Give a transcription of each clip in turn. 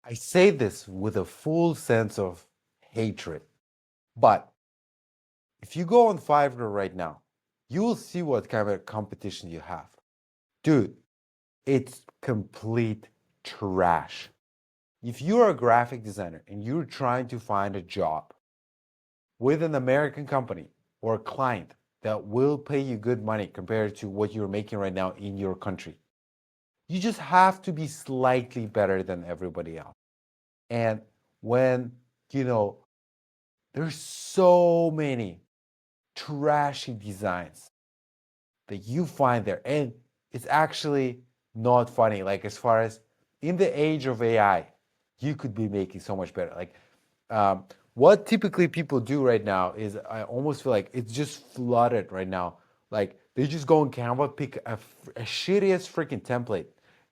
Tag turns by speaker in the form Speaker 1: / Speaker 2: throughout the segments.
Speaker 1: I say this with a full sense of hatred, but if you go on Fiverr right now, you will see what kind of competition you have. Dude, it's complete trash. If you're a graphic designer and you're trying to find a job with an American company or a client that will pay you good money compared to what you're making right now in your country, you just have to be slightly better than everybody else. And when, you know, there's so many trashy designs that you find there, and it's actually not funny. Like, as far as in the age of AI, you could be making so much better. Like, um, what typically people do right now is I almost feel like it's just flooded right now. Like, they just go on Canva, pick a shittiest freaking template,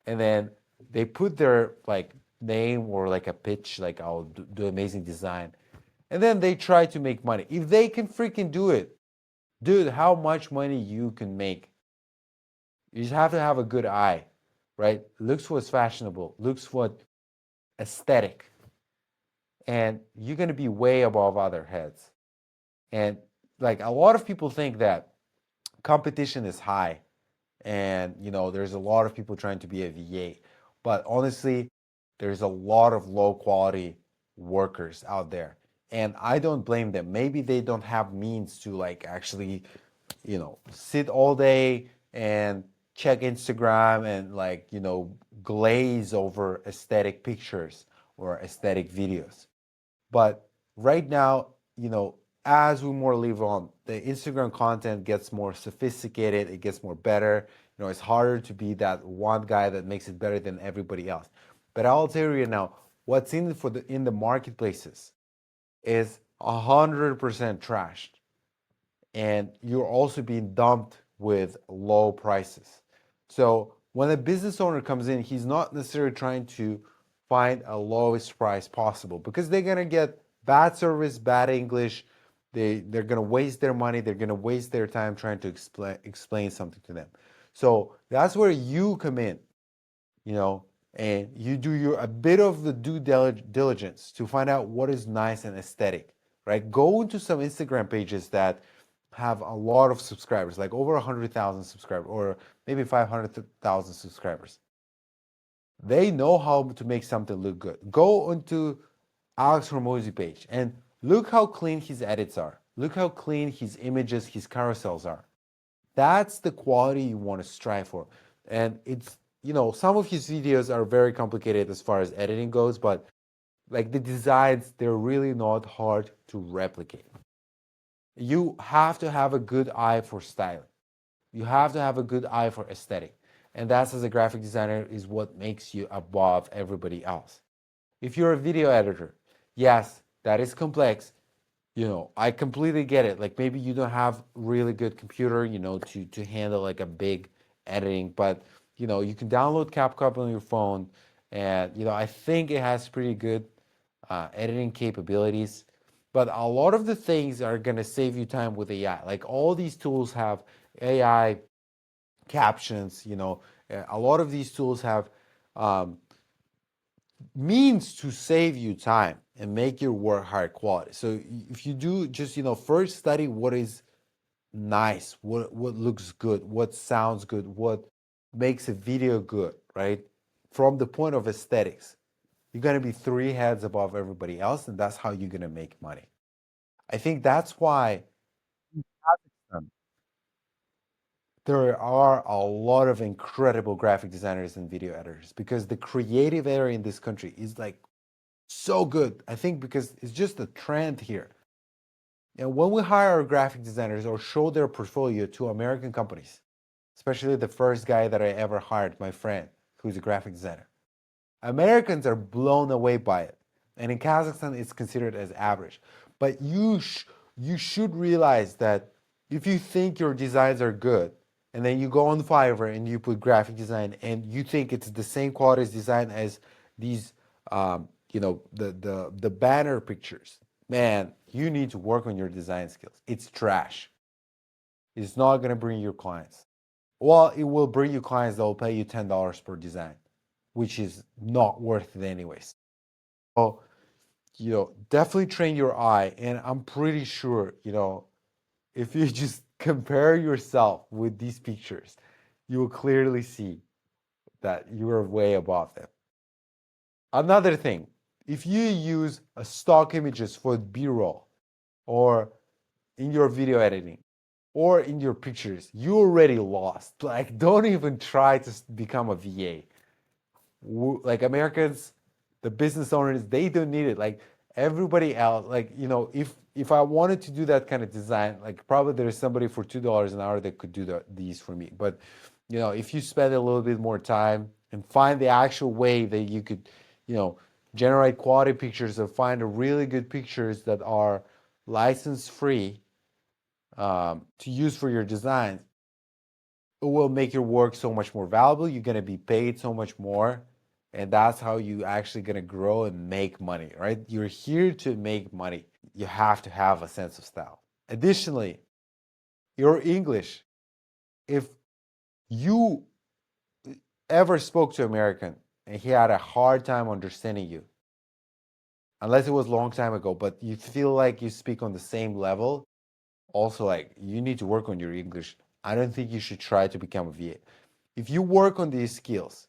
Speaker 1: and then they put their like name or like a pitch, like I'll do amazing design, and then they try to make money. If they can freaking do it, dude, how much money you can make? You just have to have a good eye, right? Looks what's fashionable, looks what aesthetic, and you're gonna be way above other heads. And like a lot of people think that competition is high, and there's a lot of people trying to be a VA, but honestly, there's a lot of low quality workers out there, and I don't blame them. Maybe they don't have means to like actually sit all day and check Instagram and like, glaze over aesthetic pictures or aesthetic videos. But right now, as we more live on, the Instagram content gets more sophisticated, it gets more better. It's harder to be that one guy that makes it better than everybody else. But I'll tell you now, what's in the marketplaces is 100% trashed, and you're also being dumped with low prices. So when a business owner comes in, he's not necessarily trying to find a lowest price possible, because they're gonna get bad service, bad English. They're gonna waste their money. They're gonna waste their time trying to explain something to them. So that's where you come in, you know, and you do a bit of the due diligence to find out what is nice and aesthetic, right? Go into some Instagram pages that have a lot of subscribers, like over 100,000 subscribers, or maybe 500,000 subscribers. They know how to make something look good. Go into Alex Hormozy page and look how clean his edits are. Look how clean his images, his carousels are. That's the quality you want to strive for. And it's, some of his videos are very complicated as far as editing goes, but like the designs, they're really not hard to replicate. You have to have a good eye for styling. You have to have a good eye for aesthetic. And that's, as a graphic designer, is what makes you above everybody else. If you're a video editor, yes, that is complex. I completely get it. Like, maybe you don't have really good computer, to handle like a big editing, but you can download CapCut on your phone, and I think it has pretty good editing capabilities. But a lot of the things are gonna save you time with AI. Like, all these tools have AI captions. A lot of these tools have um, means to save you time and make your work higher quality. So if you do just, first study what is nice, what looks good, what sounds good, what makes a video good, right? From the point of aesthetics, you're gonna be three heads above everybody else, and that's how you're gonna make money. I think that's why there are a lot of incredible graphic designers and video editors, because the creative area in this country is like so good. I think because it's just a trend here. And when we hire our graphic designers or show their portfolio to American companies, especially the first guy that I ever hired, my friend, who's a graphic designer, Americans are blown away by it. And in Kazakhstan, it's considered as average. But you should realize that if you think your designs are good, and then you go on Fiverr and you put graphic design, and you think it's the same quality as design as these, the banner pictures, man, you need to work on your design skills. It's trash. It's not gonna bring you clients. Well, it will bring you clients that will pay you $10 per design, which is not worth it anyways. Definitely train your eye. And I'm pretty sure, if you just compare yourself with these pictures, you will clearly see that you are way above them. Another thing, if you use a stock images for B-roll or in your video editing or in your pictures, you already lost. Like, don't even try to become a VA. Like Americans, the business owners, they don't need it. Like everybody else, like if I wanted to do that kind of design, like probably there's somebody for $2 an hour that could do these for me. But if you spend a little bit more time and find the actual way that you could, generate quality pictures or find a really good pictures that are license free to use for your designs, it will make your work so much more valuable. You're going to be paid so much more. And that's how you actually going to grow and make money, right? You're here to make money. You have to have a sense of style. Additionally, your English, if you ever spoke to an American and he had a hard time understanding you, unless it was a long time ago, but you feel like you speak on the same level, also like you need to work on your English. I don't think you should try to become a VA. If you work on these skills,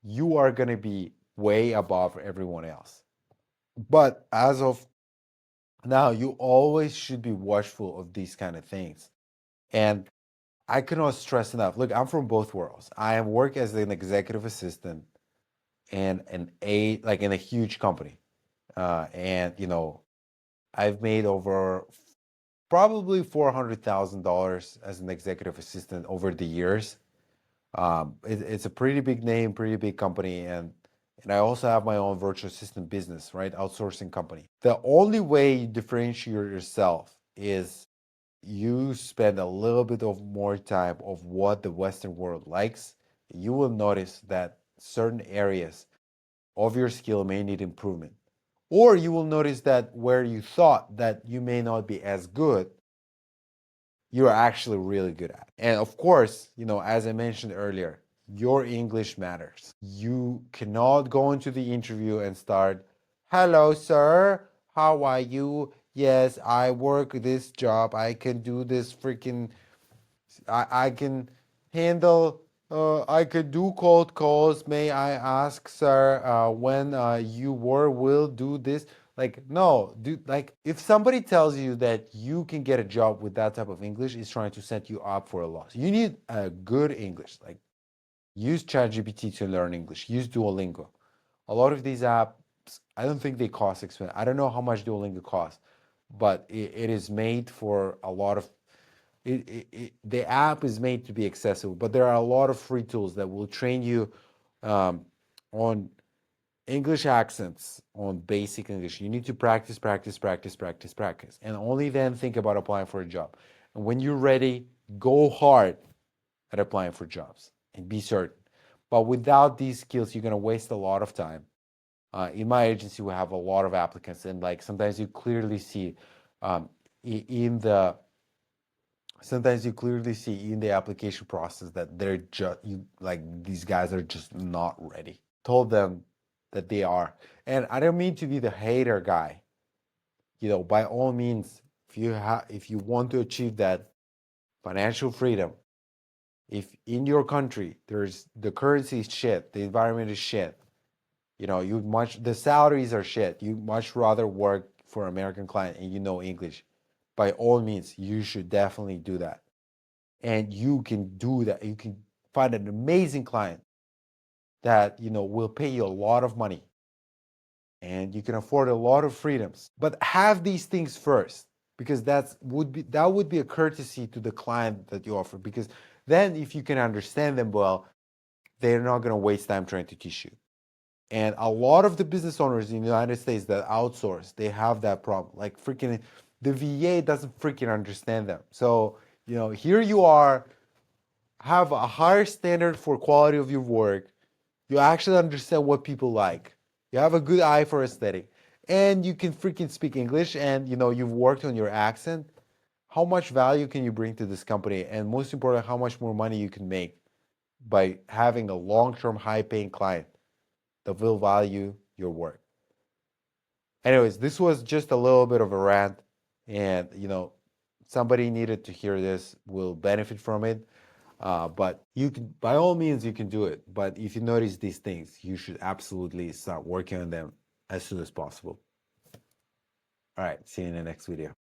Speaker 1: you are going to be way above everyone else. But as of now, you always should be watchful of these kind of things. And I cannot stress enough. Look, I'm from both worlds. I work as an executive assistant and like in a huge company. And I've made over probably $400,000 as an executive assistant over the years. It's a pretty big name, pretty big company, and I also have my own virtual assistant business, right? Outsourcing company. The only way you differentiate yourself is you spend a little bit of more time of what the Western world likes. You will notice that certain areas of your skill may need improvement. Or you will notice that where you thought that you may not be as good, you're actually really good at. And of course, as I mentioned earlier, your English matters. You cannot go into the interview and start, "Hello, sir. How are you? Yes, I work this job. I can do this freaking, I can handle, I could do cold calls. May I ask, sir, when you will do this?" Like, no, dude, like if somebody tells you that you can get a job with that type of English, is trying to set you up for a loss. You need a good English. Like use ChatGPT to learn English. Use Duolingo. A lot of these apps, I don't think they cost expensive. I don't know how much Duolingo costs, but it is made for a lot of the app is made to be accessible, but there are a lot of free tools that will train you on English accents, on basic English. You need to practice, practice, practice, practice, practice, and only then think about applying for a job. And when you're ready, go hard at applying for jobs and be certain. But without these skills, you're going to waste a lot of time. In my agency, we have a lot of applicants, and like sometimes you clearly see in the application process that they're just these guys are just not ready. Told them that they are. And I don't mean to be the hater guy. By all means, if you want to achieve that financial freedom, if in your country there's the currency is shit, the environment is shit, the salaries are shit, you much rather work for an American client and English, by all means, you should definitely do that. And you can do that. You can find an amazing client that will pay you a lot of money and you can afford a lot of freedoms. But have these things first, because that would be a courtesy to the client that you offer, because then if you can understand them well, they're not going to waste time trying to teach you. And a lot of the business owners in the United States that outsource, they have that problem. Like freaking the VA doesn't freaking understand them. So, here you are, have a higher standard for quality of your work. You actually understand what people like. You have a good eye for aesthetic. And you can freaking speak English and you've worked on your accent. How much value can you bring to this company? And most important, how much more money you can make by having a long-term high-paying client that will value your work. Anyways, this was just a little bit of a rant, and somebody needed to hear this, will benefit from it. But you can, by all means, you can do it. But if you notice these things, you should absolutely start working on them as soon as possible. All right, see you in the next video.